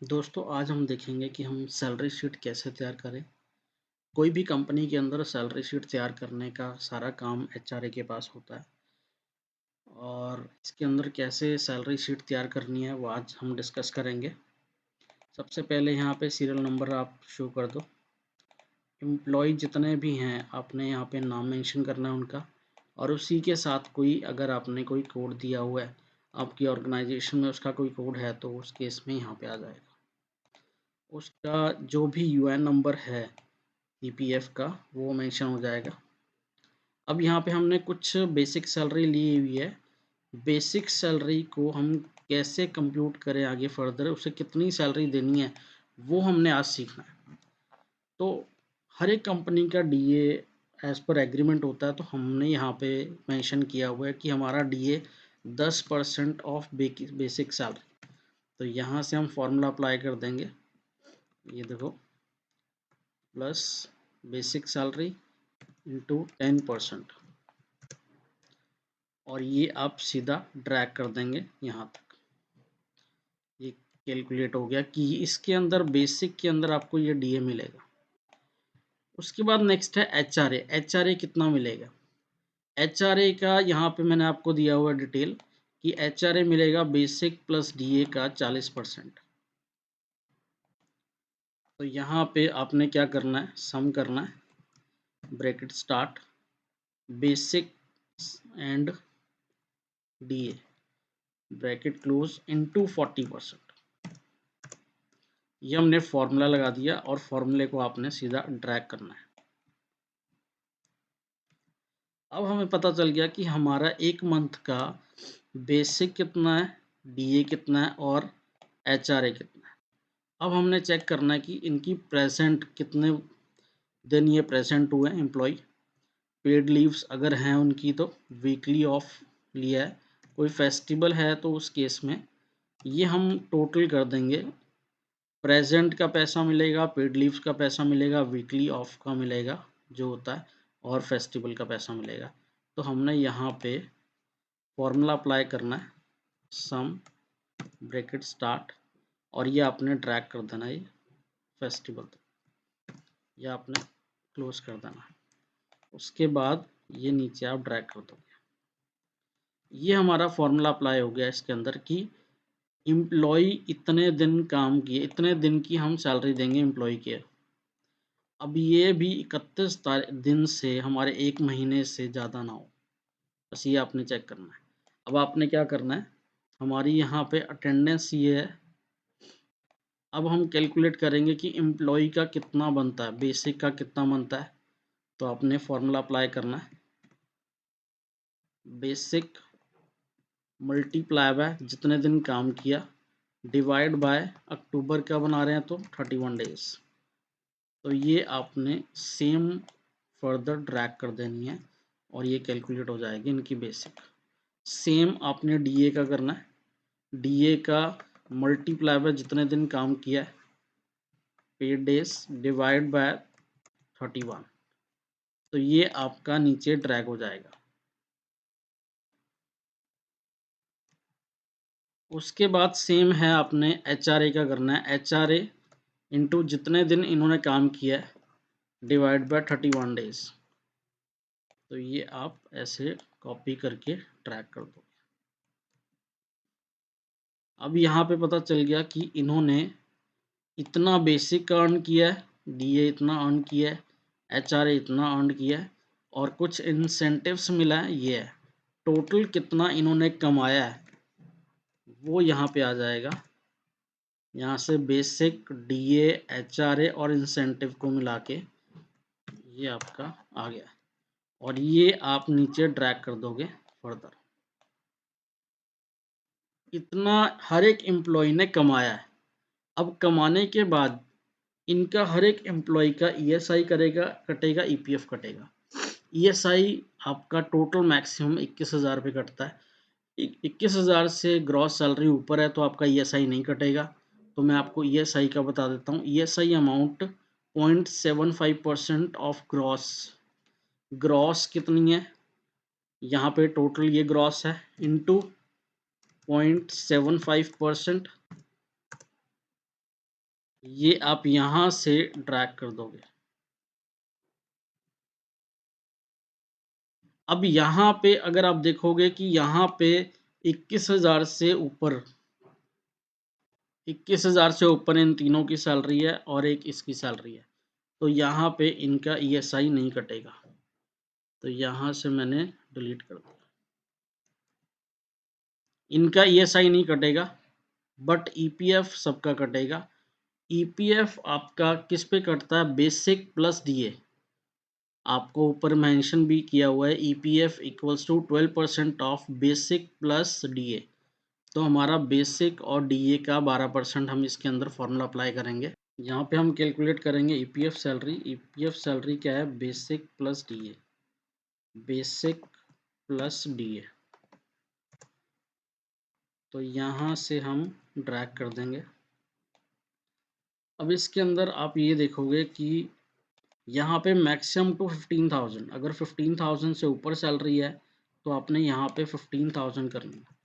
दोस्तों आज हम देखेंगे कि हम सैलरी शीट कैसे तैयार करें। कोई भी कंपनी के अंदर सैलरी शीट तैयार करने का सारा काम एचआरए के पास होता है और इसके अंदर कैसे सैलरी शीट तैयार करनी है वो आज हम डिस्कस करेंगे। सबसे पहले यहाँ पे सीरियल नंबर आप शो कर दो। एम्प्लॉय जितने भी हैं आपने यहाँ पे नाम मेंशन करना है उनका, और उसी के साथ कोई अगर आपने कोई कोड दिया हुआ है आपकी ऑर्गेनाइजेशन में, उसका कोई कोड है तो उस केस में यहाँ पे आ जाएगा। उसका जो भी यूएन नंबर है ईपीएफ का वो मेंशन हो जाएगा। अब यहाँ पे हमने कुछ बेसिक सैलरी ली हुई है। बेसिक सैलरी को हम कैसे कंप्यूट करें आगे फर्दर, उसे कितनी सैलरी देनी है वो हमने आज सीखना है। तो हर एक कंपनी का डीए एज पर एग्रीमेंट होता है, तो हमने यहाँ पे मेंशन किया हुआ है कि हमारा डीए 10% ऑफ बेसिक सैलरी। तो यहाँ से हम फॉर्मूला अप्लाई कर देंगे। ये देखो, प्लस बेसिक सैलरी इंटू 10%, और ये आप सीधा ड्रैग कर देंगे यहाँ तक। ये कैलकुलेट हो गया कि इसके अंदर बेसिक के अंदर आपको ये डीए मिलेगा। उसके बाद नेक्स्ट है एचआरए। एचआरए कितना मिलेगा? एचआरए का यहाँ पे मैंने आपको दिया हुआ डिटेल कि एचआरए मिलेगा बेसिक प्लस डीए का 40%। तो यहाँ पे आपने क्या करना है, सम करना है, bracket start basic and DA bracket close into 40%। ये हमने फॉर्मूला लगा दिया और फॉर्मूले को आपने सीधा ड्रैग करना है। अब हमें पता चल गया कि हमारा एक मंथ का बेसिक कितना है, डीए कितना है और एचआरए कितना है। अब हमने चेक करना है कि इनकी प्रेजेंट कितने दिन ये प्रेजेंट हुए एम्प्लॉय। पेड लीव्स अगर हैं उनकी तो वीकली ऑफ लिया है, कोई फेस्टिवल है तो उस केस में ये हम टोटल कर देंगे। प्रेजेंट का पैसा मिलेगा, पेड लीव्स का पैसा मिलेगा, वीकली ऑफ का मिलेगा जो होता है, और फेस्टिवल का पैसा मिलेगा। तो हमने यहाँ पे फॉर्मूला अप्लाई करना है, सम ब्रैकेट स्टार्ट, और ये आपने ड्रैग कर देना है फेस्टिवल तक, या आपने क्लोज कर देना है। उसके बाद ये नीचे आप ड्रैग कर दोगे। ये हमारा फॉर्मूला अप्लाई हो गया इसके अंदर कि एम्प्लॉय इतने दिन काम किए, इतने दिन की हम सैलरी देंगे एम्प्लॉय के। अब ये भी 31 दिन से हमारे एक महीने से ज़्यादा ना हो, बस ये आपने चेक करना है। अब आपने क्या करना है, हमारी यहाँ पे अटेंडेंस ये है। अब हम कैलकुलेट करेंगे कि एम्प्लॉय का कितना बनता है, बेसिक का कितना बनता है। तो आपने फॉर्मूला अप्लाई करना है, बेसिक मल्टीप्लाई बाय जितने दिन काम किया डिवाइड बाय अक्टूबर का बना रहे हैं तो 31 डेज। तो ये आपने सेम फर्दर ड्रैग कर देनी है और ये कैलकुलेट हो जाएगी इनकी बेसिक। सेम आपने डीए का करना है, डीए का मल्टीप्लाई बाय जितने दिन काम किया है पेड डेज डिवाइड बाय 31। तो ये आपका नीचे ड्रैग हो जाएगा। उसके बाद सेम है, आपने एचआरए का करना है, एचआरए इंटू जितने दिन इन्होंने काम किया है डिवाइड बाय 31 डेज। तो ये आप ऐसे कॉपी करके ट्रैक कर दो। अब यहाँ पे पता चल गया कि इन्होंने इतना बेसिक अर्न किया है, डीए इतना अर्न किया है, एचआरए इतना अर्न किया है, और कुछ इंसेंटिव्स मिला है, ये है टोटल कितना इन्होंने कमाया है वो यहाँ पे आ जाएगा। यहाँ से बेसिक डीए एचआरए और इंसेंटिव को मिला के ये आपका आ गया, और ये आप नीचे ड्रैग कर दोगे फर्दर। इतना हर एक एम्प्लॉय ने कमाया है। अब कमाने के बाद इनका हर एक एम्प्लॉय का ईएसआई करेगा, कटेगा, ईपीएफ कटेगा। ईएसआई आपका टोटल मैक्सिमम 21,000 रुपये कटता है। 21,000 से ग्रॉस सैलरी ऊपर है तो आपका ईएसआई नहीं कटेगा। तो मैं आपको ईएसआई का बता देता हूँ। ESI amount 0.75% of gross. Gross कितनी है, यहाँ पे टोटल ये ग्रॉस है इंटू 0.75%, ये आप यहाँ से ड्रैग कर दोगे। अब यहाँ पे अगर आप देखोगे कि यहाँ पे 21,000 से ऊपर 21,000 से ऊपर इन तीनों की सैलरी है और एक इसकी सैलरी है, तो यहाँ पे इनका ईएसआई नहीं कटेगा। तो यहाँ से मैंने डिलीट कर दिया। इनका ईएसआई नहीं कटेगा, बट ईपीएफ सबका कटेगा। ईपीएफ आपका किस पे कटता है? Basic plus DA. आपको ऊपर मेंशन भी किया हुआ है, EPF equals to 12% of basic plus DA. तो हमारा बेसिक और डीए का 12% हम इसके अंदर फॉर्मूला अप्लाई करेंगे। यहाँ पे हम कैलकुलेट करेंगे ईपीएफ सैलरी। ईपीएफ सैलरी क्या है? Basic plus DA, basic plus DA. तो यहाँ से हम ड्रैग कर देंगे। अब इसके अंदर आप ये देखोगे कि यहाँ पे मैक्सिमम टू 15,000, अगर 15,000 से ऊपर सैलरी है तो आपने यहाँ पे 15,000 करनी है।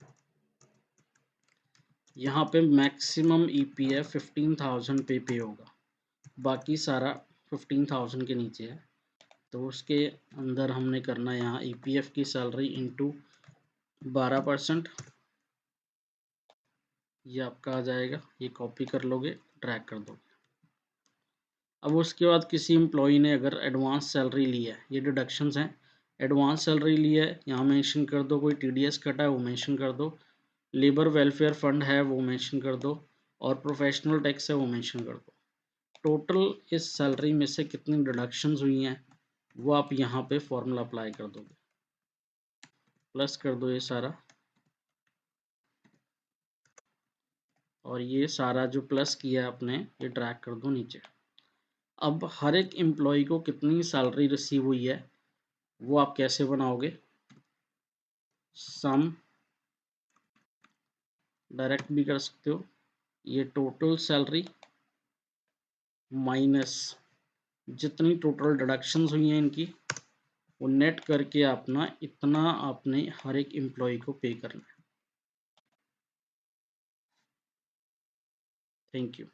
यहाँ पे मैक्सिमम ईपीएफ 15,000 पे होगा, बाकी सारा 15,000 के नीचे है। तो उसके अंदर हमने करना है यहाँ ईपीएफ की सैलरी इंटू 12%। ये आपका आ जाएगा, ये कॉपी कर लोगे, ड्रैग कर दोगे। अब उसके बाद किसी एम्प्लॉई ने अगर एडवांस सैलरी ली है, ये डिडक्शंस हैं, एडवांस सैलरी ली है, यहाँ मेंशन कर दो। कोई टीडीएस कटा है वो मेंशन कर दो, लेबर वेलफेयर फंड है वो मेंशन कर दो, और प्रोफेशनल टैक्स है वो मेंशन कर दो। टोटल इस सैलरी में से कितनी डिडक्शंस हुई हैं वो आप यहाँ पे फॉर्मूला अप्लाई कर दोगे, प्लस कर दो ये सारा, और ये सारा जो प्लस किया है आपने ये ड्रैग कर दो नीचे। अब हर एक एम्प्लॉय को कितनी सैलरी रिसीव हुई है वो आप कैसे बनाओगे? सम डायरेक्ट भी कर सकते हो, ये टोटल सैलरी माइनस जितनी टोटल डिडक्शंस हुई हैं इनकी, वो नेट करके अपना इतना आपने हर एक एम्प्लॉय को पे करना है। Thank you.